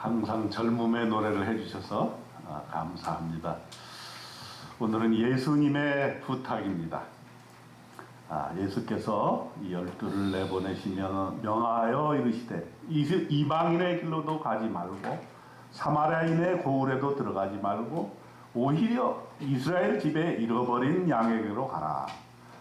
항상 젊음의 노래를 해주셔서 감사합니다. 오늘은 예수님의 부탁입니다. 예수께서 이 열두를 내보내시며 명하여 이르시되 이방인의 길로도 가지 말고 사마리아인의 고을에도 들어가지 말고 오히려 이스라엘 집에 잃어버린 양에게로 가라.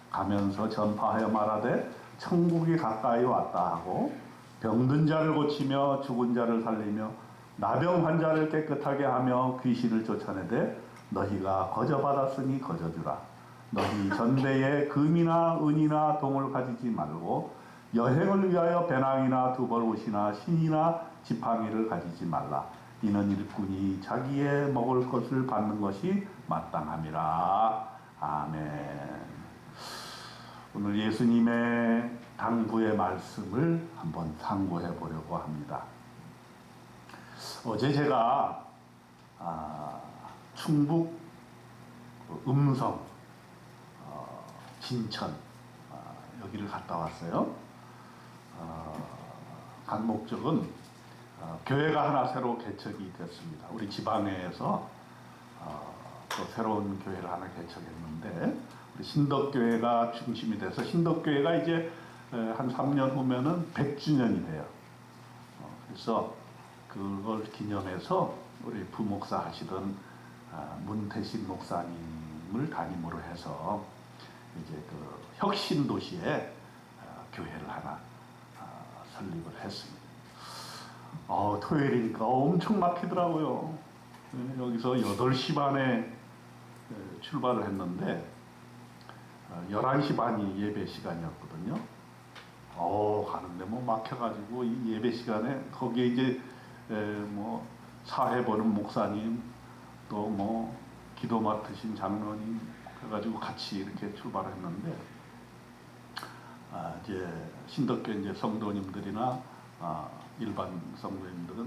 가면서 전파하여 말하되 천국이 가까이 왔다 하고 병든 자를 고치며 죽은 자를 살리며 나병 환자를 깨끗하게 하며 귀신을 쫓아내되 너희가 거저받았으니 거저주라. 너희 전대에 금이나 은이나 동을 가지지 말고 여행을 위하여 배낭이나 두벌옷이나 신이나 지팡이를 가지지 말라. 이는 일꾼이 자기의 먹을 것을 받는 것이 마땅함이라. 아멘. 오늘 예수님의 당부의 말씀을 한번 상고해 보려고 합니다. 어제 제가 충북 음성 진천 여기를 갔다 왔어요. 간 목적은 교회가 하나 새로 개척이 됐습니다. 우리 지방에서 또 새로운 교회를 하나 개척했는데 우리 신덕교회가 중심이 돼서 신덕교회가 이제 한 3년 후면은 100주년이 돼요. 그래서 그걸 기념해서 우리 부목사 하시던 문태신 목사님을 담임으로 해서 이제 그 혁신도시에 교회를 하나 설립을 했습니다. 토요일이니까 엄청 막히더라고요. 여기서 8시 반에 출발을 했는데 11시 반이 예배 시간이었거든요. 가는데 뭐 막혀가지고 이 예배 시간에 거기에 이제 뭐 사회 보는 목사님 또 뭐 기도 맡으신 장로님 해가지고 같이 이렇게 출발했는데 이제 신덕교 이제 성도님들이나 일반 성도님들은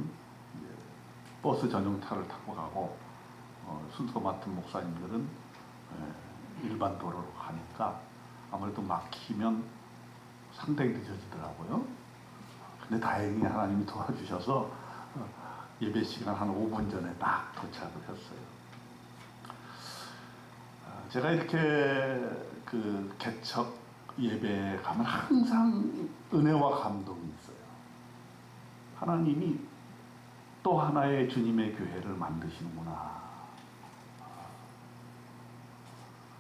이제 버스 전용차를 타고 가고 순서 맡은 목사님들은 일반 도로로 가니까 아무래도 막히면 상당히 늦어지더라고요. 근데 다행히 하나님이 도와주셔서 예배 시간 한 5분 전에 딱 도착을 했어요. 제가 이렇게 그 개척 예배에 가면 항상 은혜와 감동이 있어요. 하나님이 또 하나의 주님의 교회를 만드시는구나.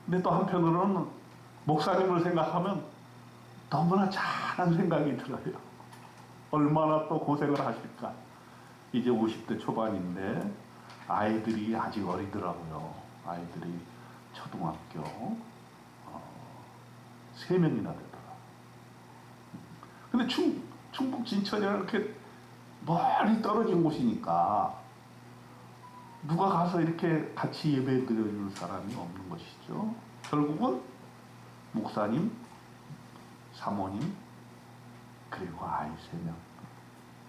근데 또 한편으로는 목사님을 생각하면 너무나 잘한 생각이 들어요. 얼마나 또 고생을 하실까. 이제 50대 초반인데 아이들이 아직 어리더라고요. 아이들이 초등학교 3명이나 되더라고요. 근데 충북 진천이랑 이렇게 멀리 떨어진 곳이니까 누가 가서 이렇게 같이 예배 드려줄 사람이 없는 것이죠. 결국은 목사님, 사모님, 그리고 아이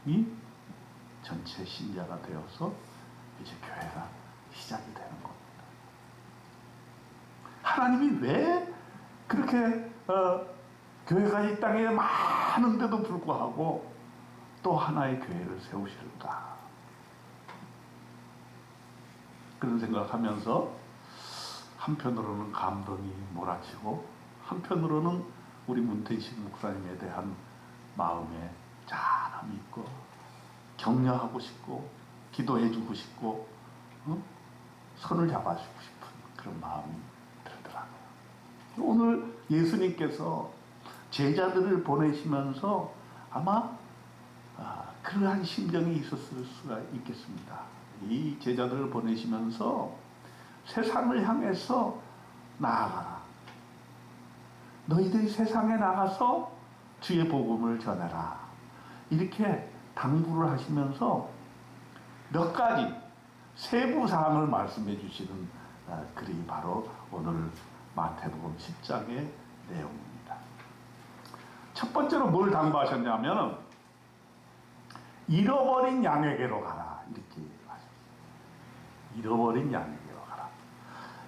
3명이 전체 신자가 되어서 이제 교회가 시작이 되는 겁니다. 하나님이 왜 그렇게 교회가 이 땅에 많은데도 불구하고 또 하나의 교회를 세우실까? 그런 생각하면서 한편으로는 감동이 몰아치고 한편으로는 우리 문태신 목사님에 대한 마음에 짠함이 있고 격려하고 싶고 기도해주고 싶고 손을 잡아주고 싶은 그런 마음이 들더라고요. 오늘 예수님께서 제자들을 보내시면서 아마 그러한 심정이 있었을 수가 있겠습니다. 이 제자들을 보내시면서 세상을 향해서 나아가라. 너희들이 세상에 나가서 주의 복음을 전해라. 이렇게 당부를 하시면서 몇 가지 세부 사항을 말씀해 주시는 글이 바로 오늘 마태복음 10장의 내용입니다. 첫 번째로 뭘 당부하셨냐면 잃어버린 양에게로 가라. 이렇게 하셨어요. 잃어버린 양에게로 가라.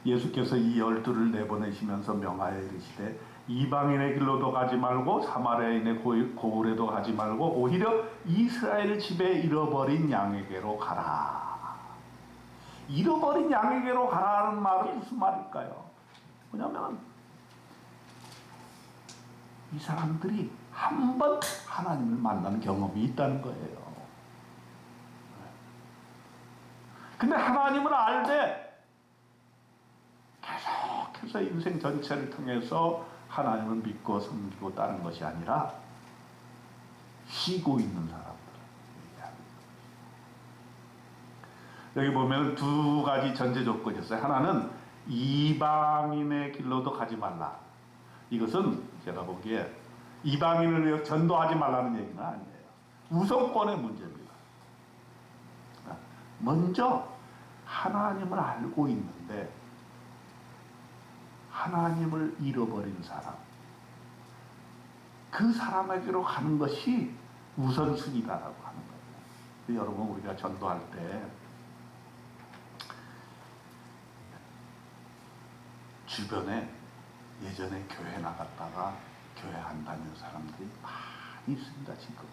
예수께서 이 12를 내보내시면서 명하여 이르시되 이방인의 길로도 가지 말고 사마리아인의 고을에도 가지 말고 오히려 이스라엘 집에 잃어버린 양에게로 가라. 잃어버린 양에게로 가라는 말은 무슨 말일까요? 뭐냐면 이 사람들이 한 번 하나님을 만나는 경험이 있다는 거예요. 근데 하나님을 알되 계속해서 인생 전체를 통해서 하나님을 믿고 섬기고 따른 것이 아니라 쉬고 있는 사람들. 여기 보면 두 가지 전제 조건이 있어요. 하나는 이방인의 길로도 가지 말라. 이것은 제가 보기에 이방인을 위해 전도하지 말라는 얘기는 아니에요. 우선권의 문제입니다. 먼저 하나님을 알고 있는데 하나님을 잃어버린 사람, 그 사람에게로 가는 것이 우선순위다라고 하는 거예요. 여러분, 우리가 전도할 때 주변에 예전에 교회 나갔다가 교회 안 다니는 사람들이 많이 있습니다, 지금.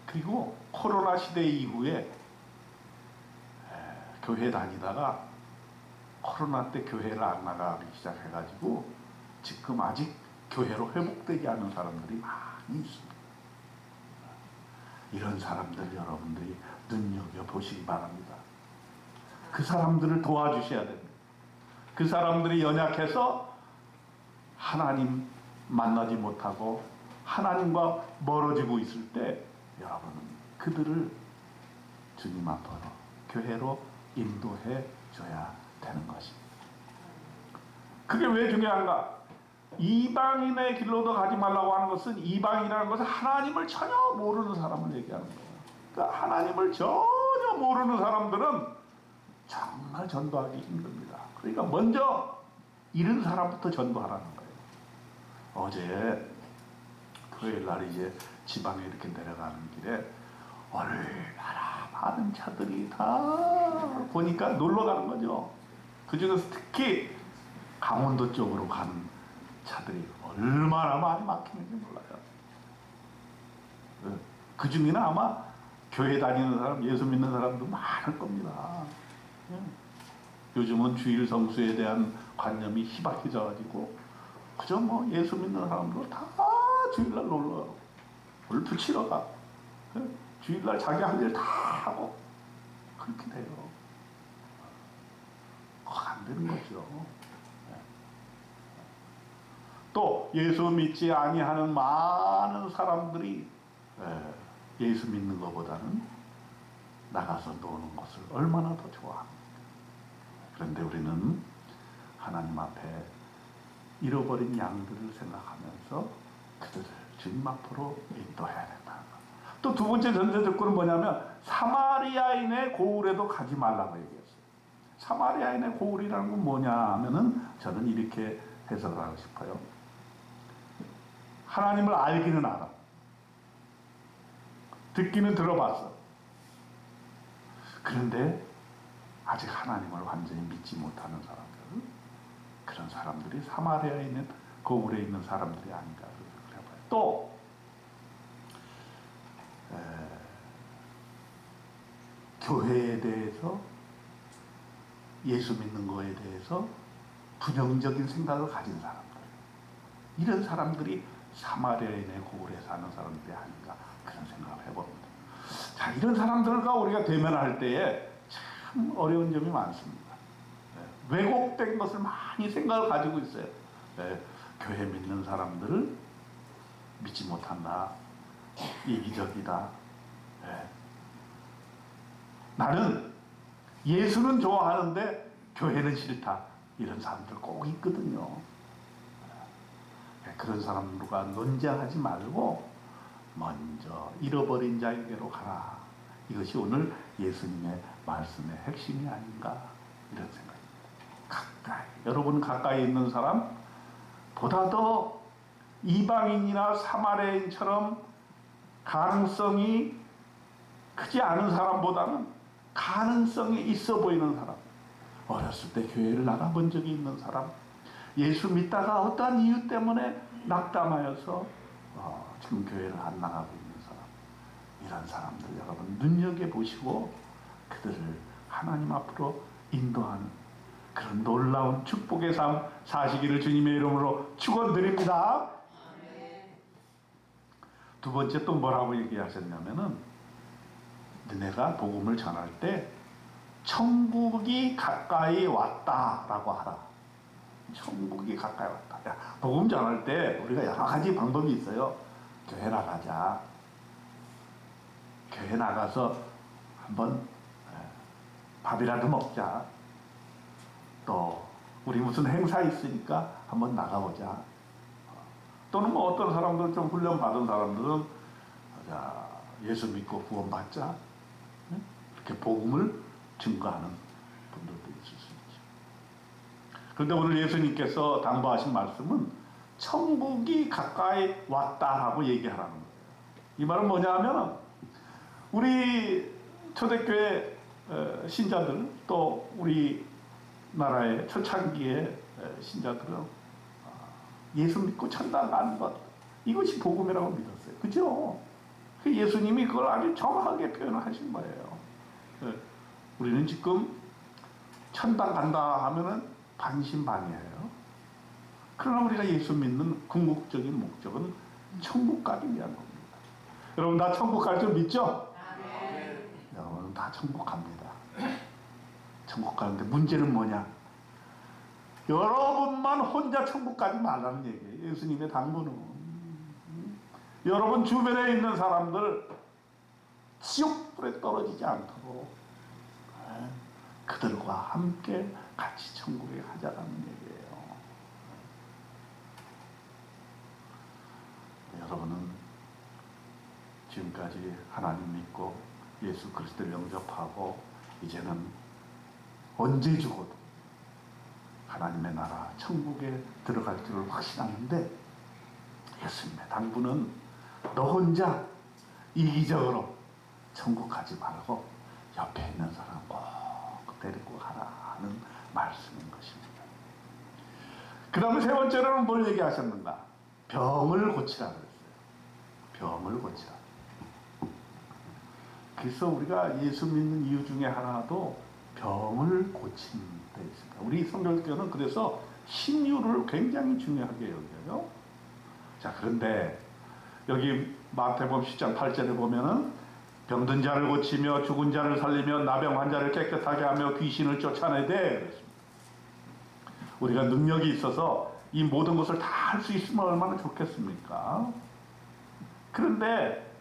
그리고 코로나 시대 이후에 교회 다니다가 코로나 때 교회를 안 나가기 시작해가지고 지금 아직 교회로 회복되지 않은 사람들이 많이 있습니다. 이런 사람들 여러분들이 눈여겨보시기 바랍니다. 그 사람들을 도와주셔야 됩니다. 그 사람들이 연약해서 하나님 만나지 못하고 하나님과 멀어지고 있을 때 여러분은 그들을 주님 앞으로 교회로 인도해 줘야 되는 것입니다. 그게 왜 중요한가? 이방인의 길로도 가지 말라고 하는 것은 이방인이라는 것은 하나님을 전혀 모르는 사람을 얘기하는 거예요. 그러니까 하나님을 전혀 모르는 사람들은 정말 전도하기 힘듭니다. 그러니까 먼저 이런 사람부터 전도하라는 거예요. 어제 토요일 날 이제 지방에 이렇게 내려가는 길에 얼마나 많은 차들이 다 보니까 놀러 가는 거죠. 그 중에서 특히 강원도 쪽으로 가는 차들이 얼마나 많이 막히는지 몰라요. 그 중에는 아마 교회 다니는 사람, 예수 믿는 사람도 많을 겁니다. 요즘은 주일 성수에 대한 관념이 희박해져가지고 그저 뭐 예수 믿는 사람들 다 주일날 놀러 골프 치러 가. 주일날 자기 할 일 다 하고 그렇게 돼요. 안 되는 거죠. 또 예수 믿지 아니하는 많은 사람들이 예수 믿는 것보다는 나가서 노는 것을 얼마나 더 좋아합니까? 그런데 우리는 하나님 앞에 잃어버린 양들을 생각하면서 그들을 주님 앞으로 인도해야 된다. 또 두 번째 전제 조건은 뭐냐면 사마리아인의 고을에도 가지 말라고 얘기했어요. 사마리아인의 고을이라는 건 뭐냐 하면은 저는 이렇게 해석을 하고 싶어요. 하나님을 알기는 알아. 듣기는 들어봤어. 그런데 아직 하나님을 완전히 믿지 못하는 사람들, 그런 사람들이 사마리아에 있는 고을에 있는 사람들이 아닌가 그래 봐요. 또 교회에 대해서 예수 믿는 거에 대해서 부정적인 생각을 가진 사람들, 이런 사람들이 사마리아인의 고을에 사는 사람들이 아닌가 그런 생각을 해봅니다. 자, 이런 사람들과 우리가 대면할 때에 참 어려운 점이 많습니다. 왜곡된 것을 많이 생각을 가지고 있어요. 교회 믿는 사람들을 믿지 못한다, 이기적이다. 나는 예수는 좋아하는데 교회는 싫다, 이런 사람들 꼭 있거든요. 그런 사람들과 논쟁하지 말고 먼저 잃어버린 자에게로 가라. 이것이 오늘 예수님의 말씀의 핵심이 아닌가 이런 생각입니다. 가까이, 여러분 가까이 있는 사람 보다 더 이방인이나 사마리아인처럼 가능성이 크지 않은 사람보다는 가능성이 있어 보이는 사람, 어렸을 때 교회를 나가본 적이 있는 사람, 예수 믿다가 어떠한 이유 때문에 낙담하여서 지금 교회를 안 나가고 있는 사람, 이런 사람들 여러분 눈여겨보시고 그들을 하나님 앞으로 인도하는 그런 놀라운 축복의 삶 사시기를 주님의 이름으로 축원드립니다. 두 번째 또 뭐라고 얘기하셨냐면은 너네가 복음을 전할 때 천국이 가까이 왔다라고 하라. 천국이 가까이 왔다. 야, 복음 전할 때 우리가 여러 가지 방법이 있어요. 교회 나가자. 교회 나가서 한번 밥이라도 먹자. 또 우리 무슨 행사 있으니까 한번 나가보자. 또는 뭐 어떤 사람들 좀 훈련 받은 사람들은 자, 예수 믿고 구원받자. 이렇게 복음을 증거하는 분들도 있을 수 있죠. 그런데 오늘 예수님께서 당부하신 말씀은 천국이 가까이 왔다라고 얘기하라는 거예요. 이 말은 뭐냐면 우리 초대교회 신자들 또 우리 나라의 초창기의 신자들은 예수 믿고 천당 가는 것 이것이 복음이라고 믿었어요. 그죠? 예수님이 그걸 아주 정확하게 표현하신 거예요. 우리는 지금 천당 간다 하면은 반신반의예요. 그러나 우리가 예수 믿는 궁극적인 목적은 천국 가기 위한 겁니다. 여러분 다 천국 갈 줄 믿죠? 네. 여러분 다 천국 갑니다. 천국 가는데 문제는 뭐냐? 여러분만 혼자 천국 가지 말라는 얘기예요. 예수님의 당부는. 여러분 주변에 있는 사람들 지옥불에 떨어지지 않도록 그들과 함께 같이 천국에 가자라는 얘기예요. 여러분은 지금까지 하나님 믿고 예수 그리스도를 영접하고 이제는 언제 죽어도 하나님의 나라 천국에 들어갈 줄을 확신하는데 예수님의 당부는 너 혼자 이기적으로 천국 가지 말고 옆에 있는 사람 꼭 데리고 가라 하는 말씀인 것입니다. 그 다음에 세 번째로는 뭘 얘기하셨는가? 병을 고치라 그랬어요. 병을 고치라. 그래서 우리가 예수 믿는 이유 중에 하나도 병을 고치는 데 있습니다. 우리 성결교는 그래서 신유를 굉장히 중요하게 여겨요. 자, 그런데 여기 마태복음 10장 8절에 보면은 병든 자를 고치며 죽은 자를 살리며 나병 환자를 깨끗하게 하며 귀신을 쫓아내되 우리가 능력이 있어서 이 모든 것을 다 할 수 있으면 얼마나 좋겠습니까? 그런데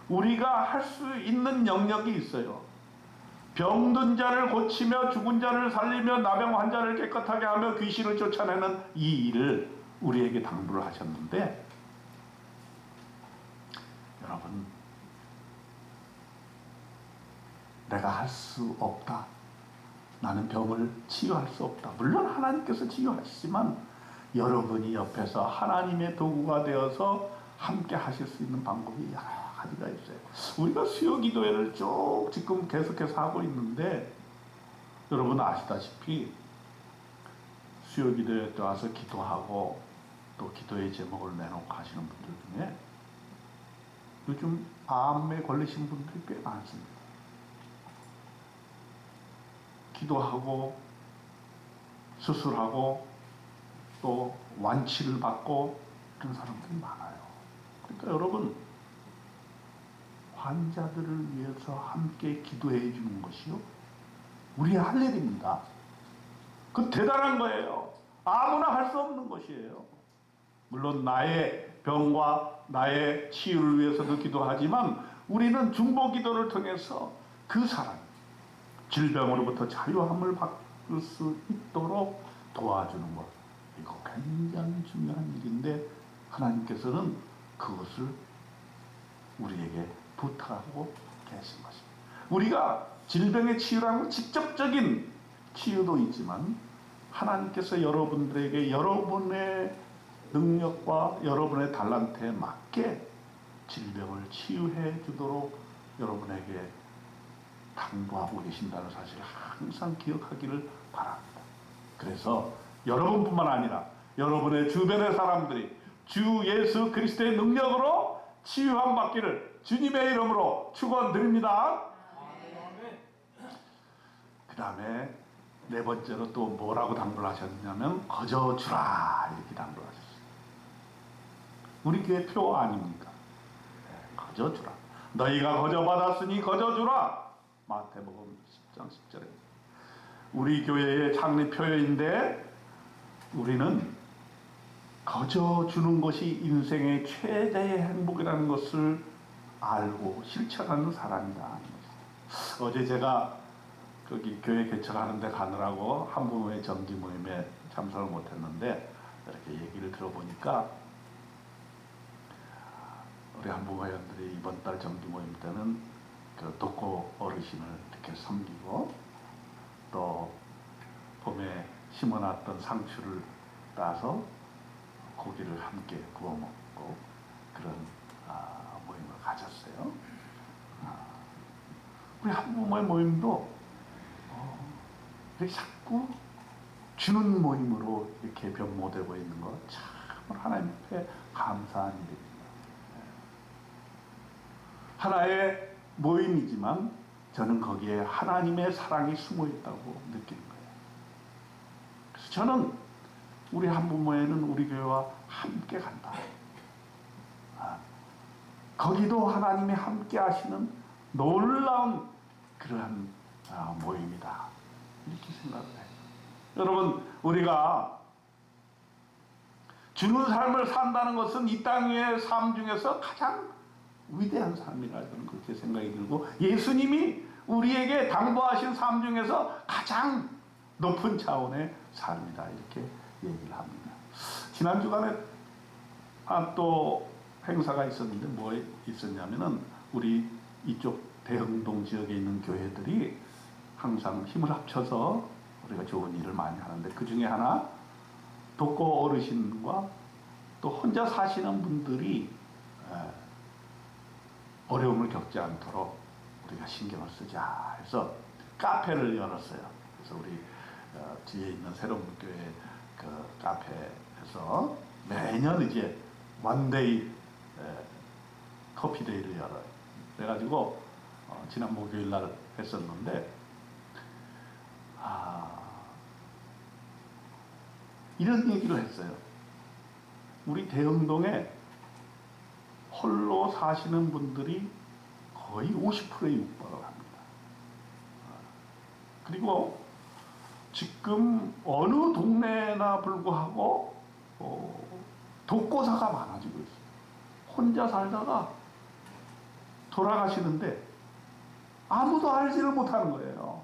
우리가 할 수 있는 영역이 있어요. 병든 자를 고치며 죽은 자를 살리며 나병 환자를 깨끗하게 하며 귀신을 쫓아내는 이 일을 우리에게 당부를 하셨는데 여러분 내가 할 수 없다. 나는 병을 치유할 수 없다. 물론 하나님께서 치유하시지만 여러분이 옆에서 하나님의 도구가 되어서 함께 하실 수 있는 방법이 여러 가지가 있어요. 우리가 수요 기도회를 쭉 지금 계속해서 하고 있는데 여러분 아시다시피 수요 기도회 때 와서 기도하고 또 기도의 제목을 내놓고 하시는 분들 중에 요즘 암에 걸리신 분들이 꽤 많습니다. 기도하고 수술하고 또 완치를 받고 그런 사람들이 많아요. 그러니까 여러분 환자들을 위해서 함께 기도해 주는 것이요 우리의 할 일입니다. 그건 대단한 거예요. 아무나 할 수 없는 것이에요. 물론 나의 병과 나의 치유를 위해서도 기도하지만 우리는 중보 기도를 통해서 그 사람 질병으로부터 자유함을 받을 수 있도록 도와주는 것 이거 굉장히 중요한 일인데 하나님께서는 그것을 우리에게 부탁하고 계신 것입니다. 우리가 질병의 치유라는 직접적인 치유도 있지만 하나님께서 여러분들에게 여러분의 능력과 여러분의 달란트에 맞게 질병을 치유해 주도록 여러분에게 당부하고 계신다는 사실을 항상 기억하기를 바랍니다. 그래서 여러분뿐만 아니라 여러분의 주변의 사람들이 주 예수 그리스도의 능력으로 치유함 받기를 주님의 이름으로 축원드립니다. 그 다음에 네 번째로 또 뭐라고 당부를 하셨냐면 거저주라 이렇게 당부를 하셨어요. 우리 교회 표 아닙니까? 거저주라. 너희가 거저받았으니 거저주라. 마태복음 10장 10절에 우리 교회의 창립표인데 우리는 거저주는 것이 인생의 최대의 행복이라는 것을 알고 실천하는 사람이다. 어제 제가 거기 교회 개척하는 데 가느라고 한부모의 정기 모임에 참석을 못했는데 이렇게 얘기를 들어보니까 우리 한부모 회원들이 이번 달 정기 모임 때는 그 독거 어르신을 이렇게 섬기고 또 봄에 심어놨던 상추를 따서 고기를 함께 구워 먹고 그런 모임을 가졌어요. 우리 한부모의 모임도 이렇게 자꾸 주는 모임으로 이렇게 변모되고 있는 거 참 하나님 앞에 감사한 일입니다. 하나의 모임이지만 저는 거기에 하나님의 사랑이 숨어 있다고 느끼는 거예요. 그래서 저는 우리 한부모에는 우리 교회와 함께 간다. 거기도 하나님이 함께 하시는 놀라운 그러한 모임이다. 이렇게 생각을 해요. 여러분, 우리가 주는 삶을 산다는 것은 이 땅의 삶 중에서 가장 위대한 삶이라 저는 그렇게 생각이 들고 예수님이 우리에게 당부하신 삶 중에서 가장 높은 차원의 삶이다. 이렇게 얘기를 합니다. 지난 주간에 또 행사가 있었는데 뭐 있었냐면은 우리 이쪽 대흥동 지역에 있는 교회들이 항상 힘을 합쳐서 우리가 좋은 일을 많이 하는데 그 중에 하나 독거 어르신과 또 혼자 사시는 분들이 어려움을 겪지 않도록 우리가 신경을 쓰자 해서 카페를 열었어요. 그래서 우리 뒤에 있는 새로운 교회 그 카페에서 매년 이제 원데이 커피데이를 열어요. 그래가지고 지난 목요일 날 했었는데 이런 얘기를 했어요. 우리 대흥동에 홀로 사시는 분들이 거의 50%에 육박을 합니다. 그리고 지금 어느 동네나 불구하고 독거사가 많아지고 있어요. 혼자 살다가 돌아가시는데 아무도 알지를 못하는 거예요.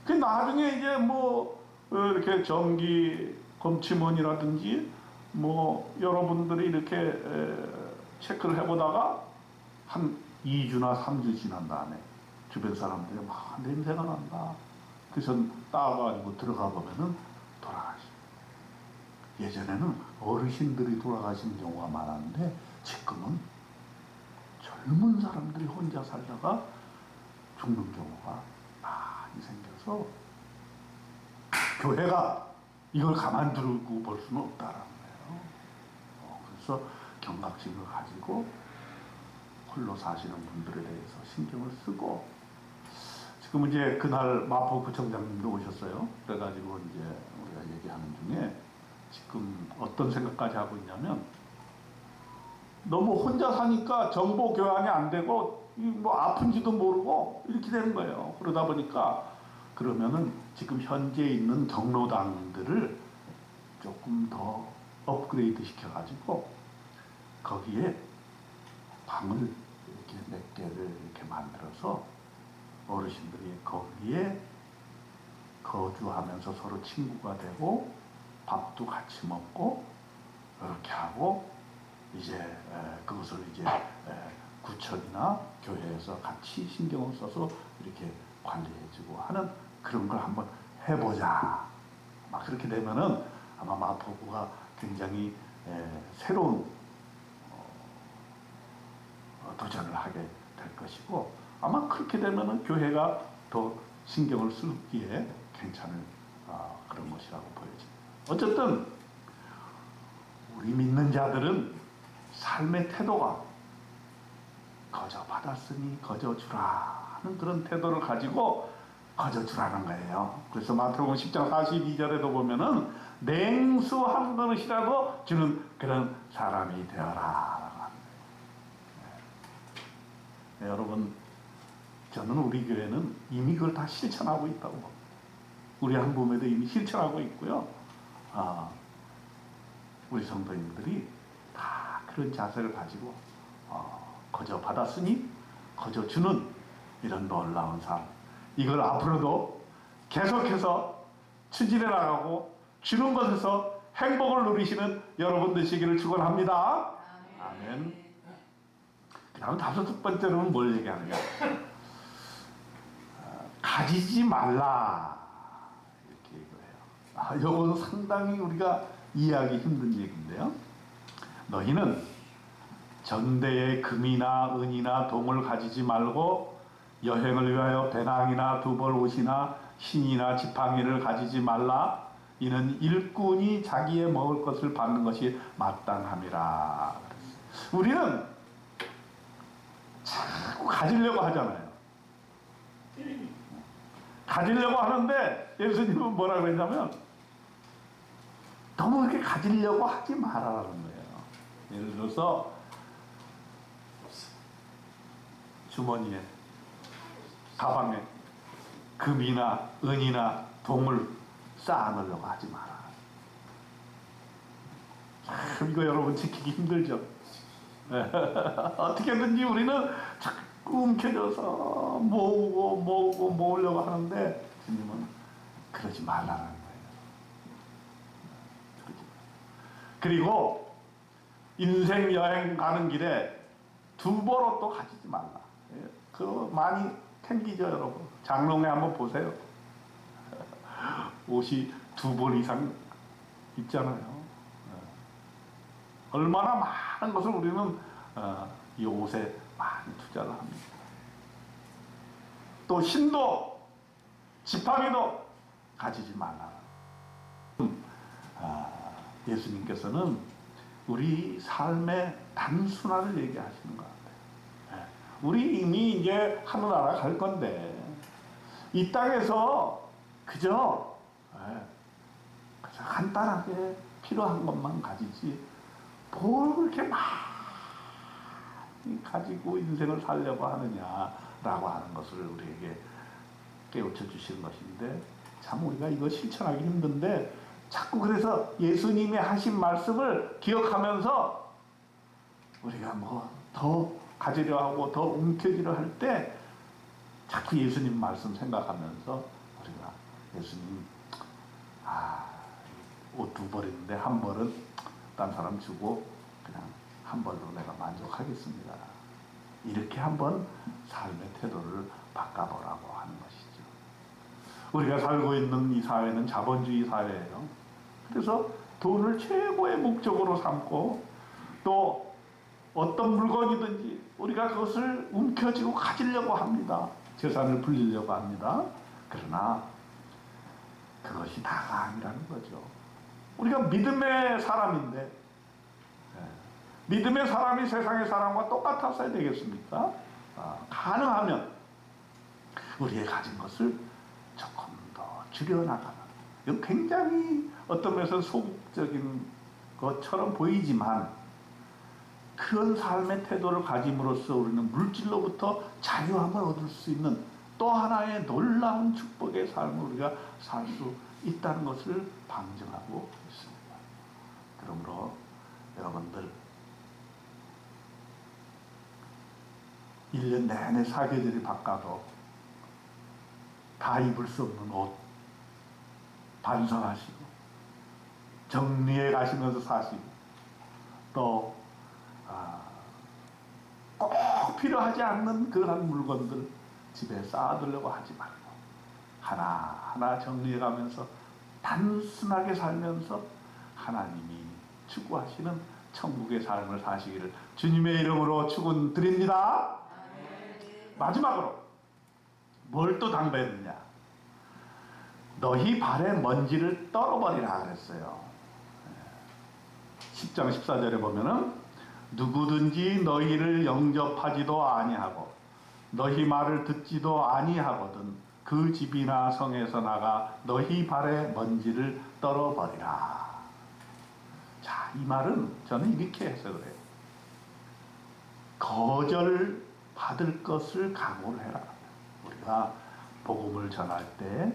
그 나중에 이제 뭐 이렇게 정기 검침원이라든지 뭐 여러분들이 이렇게 체크를 해보다가 한 2주나 3주 지난 다음에 주변 사람들이 막 냄새가 난다. 그래서 따가지고 들어가 보면은 돌아가시고. 예전에는 어르신들이 돌아가시는 경우가 많았는데 지금은 젊은 사람들이 혼자 살다가 죽는 경우가 많이 생겨서 교회가 이걸 가만두고 볼 수는 없다라는 거예요. 그래서 경각심을 가지고 홀로 사시는 분들에 대해서 신경을 쓰고 지금 이제 그날 마포구청장님도 오셨어요. 그래가지고 이제 우리가 얘기하는 중에 지금 어떤 생각까지 하고 있냐면 너무 혼자 사니까 정보 교환이 안 되고 뭐 아픈지도 모르고 이렇게 되는 거예요. 그러다 보니까 그러면은 지금 현재 있는 경로당들을 조금 더 업그레이드 시켜가지고 거기에 방을 이렇게 몇 개를 이렇게 만들어서 어르신들이 거기에 거주하면서 서로 친구가 되고 밥도 같이 먹고 이렇게 하고 이제 그것을 이제 구청이나 교회에서 같이 신경을 써서 이렇게 관리해주고 하는 그런 걸 한번 해보자. 막 그렇게 되면은 아마 마포구가 굉장히 새로운 도전을 하게 될 것이고 아마 그렇게 되면은 교회가 더 신경을 쓸 기에 괜찮은 그런 것이라고 보여집니다. 어쨌든 우리 믿는 자들은 삶의 태도가 거저 받았으니 거저 주라 하는 그런 태도를 가지고 거저 주라는 거예요. 그래서 마태복음 10장 42절에도 보면은 냉수 한 그릇이라도 주는 그런 사람이 되어라 라고 합니다. 네, 여러분, 저는 우리 교회는 이미 그걸 다 실천하고 있다고 봅니다. 우리 한부모도 이미 실천하고 있고요. 우리 성도님들이 다 그런 자세를 가지고 거저 받았으니 거저 주는 이런 놀라운 삶, 이걸 앞으로도 계속해서 추진해 나가고 주는 것에서 행복을 누리시는 여러분 되시기를 축원합니다. 아멘. 그 다음 다섯 번째로는 뭘 얘기하느냐, 가지지 말라 이렇게 얘기해요. 이건 상당히 우리가 이해하기 힘든 얘기인데요. 너희는 전대에 금이나 은이나 동을 가지지 말고 여행을 위하여 배낭이나 두벌 옷이나 신이나 지팡이를 가지지 말라. 이는 일꾼이 자기의 먹을 것을 받는 것이 마땅함이라. 우리는 자꾸 가지려고 하잖아요. 가지려고 하는데 예수님은 뭐라고 했냐면 너무 이렇게 가지려고 하지 말아라는 거예요. 예를 들어서 주머니에, 가방에 금이나 은이나 동을 쌓아놓으려고 하지 마라. 참 이거 여러분 지키기 힘들죠. 어떻게든지 우리는 자꾸 움켜져서 모으려고 하는데 주님은 그러지 말라는 거예요. 그리고 인생 여행 가는 길에 두벌옷도 가지지 말라. 그거 많이 챙기죠, 여러분. 장롱에 한번 보세요. 옷이 두 벌 이상 있잖아요. 얼마나 많은 것을 우리는 이 옷에 많이 투자를 합니다. 또 신도, 지팡이도 가지지 말라. 예수님께서는 우리 삶의 단순화를 얘기하시는 것 같아요. 우리 이미 이제 하늘나라 갈 건데 이 땅에서 그저 간단하게 필요한 것만 가지지 뭘 그렇게 많이 가지고 인생을 살려고 하느냐라고 하는 것을 우리에게 깨우쳐 주시는 것인데, 참 우리가 이거 실천하기 힘든데 자꾸 그래서 예수님이 하신 말씀을 기억하면서 우리가 뭐 더 가지려 하고 더 움켜쥐려 할 때 자꾸 예수님 말씀 생각하면서 우리가 예수님 옷 두 벌인데 한 벌은 딴 사람 주고 그냥 한 벌로 내가 만족하겠습니다. 이렇게 한번 삶의 태도를 바꿔보라고 하는 것이죠. 우리가 살고 있는 이 사회는 자본주의 사회예요. 그래서 돈을 최고의 목적으로 삼고 또 어떤 물건이든지 우리가 그것을 움켜쥐고 가지려고 합니다. 재산을 불리려고 합니다. 그러나 그것이 다가 아니라는 거죠. 우리가 믿음의 사람인데 믿음의 사람이 세상의 사람과 똑같았어야 되겠습니까? 가능하면 우리의 가진 것을 조금 더 줄여나가는, 이건 굉장히 어떤 면에서 소극적인 것처럼 보이지만 그런 삶의 태도를 가짐으로써 우리는 물질로부터 자유함을 얻을 수 있는 또 하나의 놀라운 축복의 삶을 우리가 살 수 있다는 것을 방증하고 있습니다. 그러므로 여러분들 1년 내내 사계절이 바꿔도 다 입을 수 없는 옷 반성하시고 정리해 가시면서 사시고 또 꼭 필요하지 않는 그런 물건들 집에 쌓아두려고 하지 말고 하나하나 정리해 가면서 단순하게 살면서 하나님이 추구하시는 천국의 삶을 사시기를 주님의 이름으로 축원드립니다. 마지막으로 뭘 또 당부했느냐, 너희 발의 먼지를 떨어버리라 그랬어요. 10장 14절에 보면은 누구든지 너희를 영접하지도 아니하고 너희 말을 듣지도 아니하거든 그 집이나 성에서 나가 너희 발의 먼지를 떨어버리라. 자, 이 말은 저는 이렇게 해석을 해요. 거절 받을 것을 각오를 해라. 우리가 복음을 전할 때,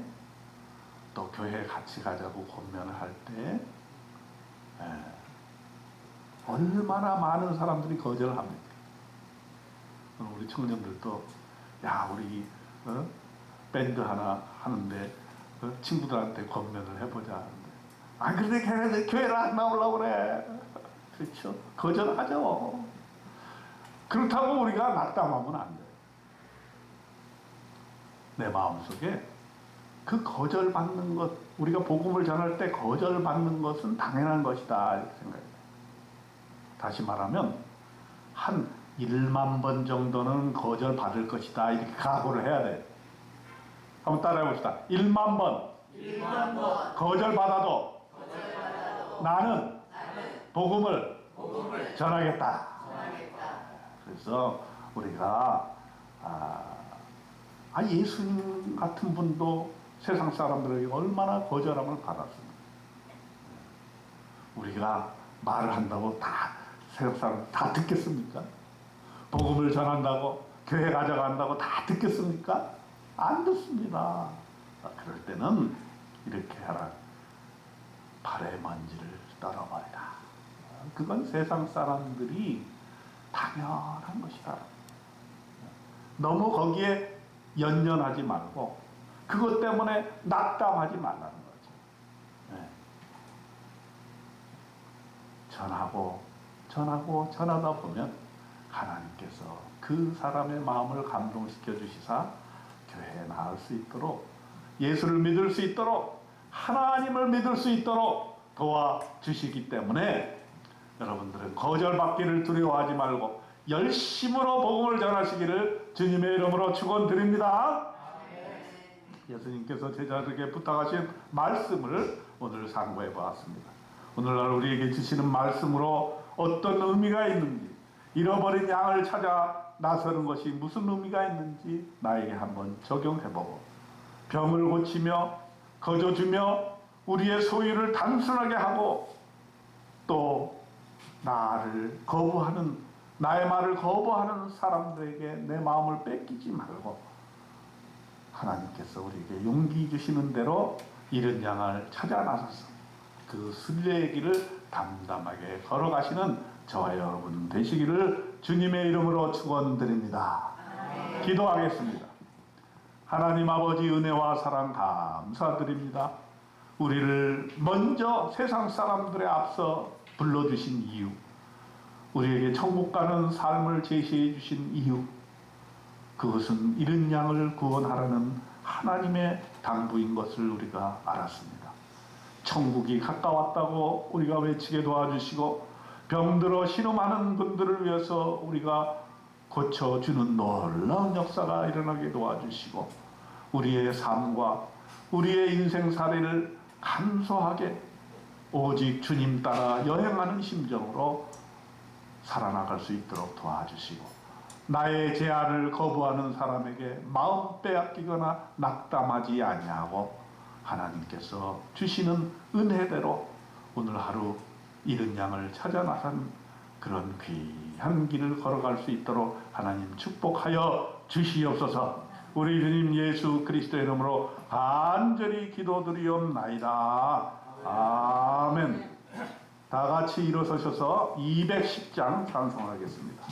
또 교회 같이 가자고 권면을 할 때, 얼마나 많은 사람들이 거절을 합니까? 우리 청년들도, 야, 우리 밴드 하나 하는데 친구들한테 권면을 해보자 하는데, 아, 근데 교회를 안 나오려고 그래. 그렇죠? 거절하죠. 그렇다고 우리가 낙담하면 안 돼요. 내 마음속에 그 거절받는 것, 우리가 복음을 전할 때 거절받는 것은 당연한 것이다 이렇게 생각해요. 다시 말하면 한 1만 번 정도는 거절받을 것이다 이렇게 각오를 해야 돼요. 한번 따라해 봅시다. 1만 번, 1만 번 거절받아도 나는 복음을 전하겠다. 그래서 우리가 예수님 같은 분도 세상 사람들에게 얼마나 거절함을 받았습니다. 우리가 말을 한다고 다 세상 사람 다 듣겠습니까? 복음을 전한다고 교회 가져간다고 다 듣겠습니까? 안 듣습니다. 그럴 때는 이렇게 하라. 발의 먼지를 떨어버리라. 그건 세상 사람들이 당연한 것이다. 너무 거기에 연연하지 말고 그것 때문에 낙담하지 말라는 거죠. 네. 전하다 보면 하나님께서 그 사람의 마음을 감동시켜 주시사 교회에 나올 수 있도록, 예수를 믿을 수 있도록, 하나님을 믿을 수 있도록 도와주시기 때문에 여러분들은 거절받기를 두려워하지 말고 열심으로 복음을 전하시기를 주님의 이름으로 축원드립니다. 예수님께서 제자들에게 부탁하신 말씀을 오늘 상고해 보았습니다. 오늘날 우리에게 주시는 말씀으로 어떤 의미가 있는지, 잃어버린 양을 찾아 나서는 것이 무슨 의미가 있는지 나에게 한번 적용해보고, 병을 고치며 거저주며 우리의 소유를 단순하게 하고 또 나의 말을 거부하는 사람들에게 내 마음을 뺏기지 말고 하나님께서 우리에게 용기 주시는 대로 잃은 양을 찾아 나서서 그 순례의 길을 담담하게 걸어가시는 저와 여러분 되시기를 주님의 이름으로 축원드립니다. 기도하겠습니다. 하나님 아버지 은혜와 사랑 감사드립니다. 우리를 먼저 세상 사람들의 앞서 불러주신 이유, 우리에게 천국 가는 삶을 제시해 주신 이유, 그것은 잃은 양을 구원하라는 하나님의 당부인 것을 우리가 알았습니다. 천국이 가까웠다고 우리가 외치게 도와주시고 병들어 신음하는 분들을 위해서 우리가 고쳐주는 놀라운 역사가 일어나게 도와주시고 우리의 삶과 우리의 인생살이를 간소하게 오직 주님 따라 여행하는 심정으로 살아나갈 수 있도록 도와주시고 나의 제안을 거부하는 사람에게 마음 빼앗기거나 낙담하지 아니하고 하나님께서 주시는 은혜대로 오늘 하루 잃은 양을 찾아 나선 그런 귀한 길을 걸어갈 수 있도록 하나님 축복하여 주시옵소서. 우리 주님 예수 그리스도의 이름으로 간절히 기도드리옵나이다. 아멘. 다 같이 일어서셔서 210장 찬송하겠습니다.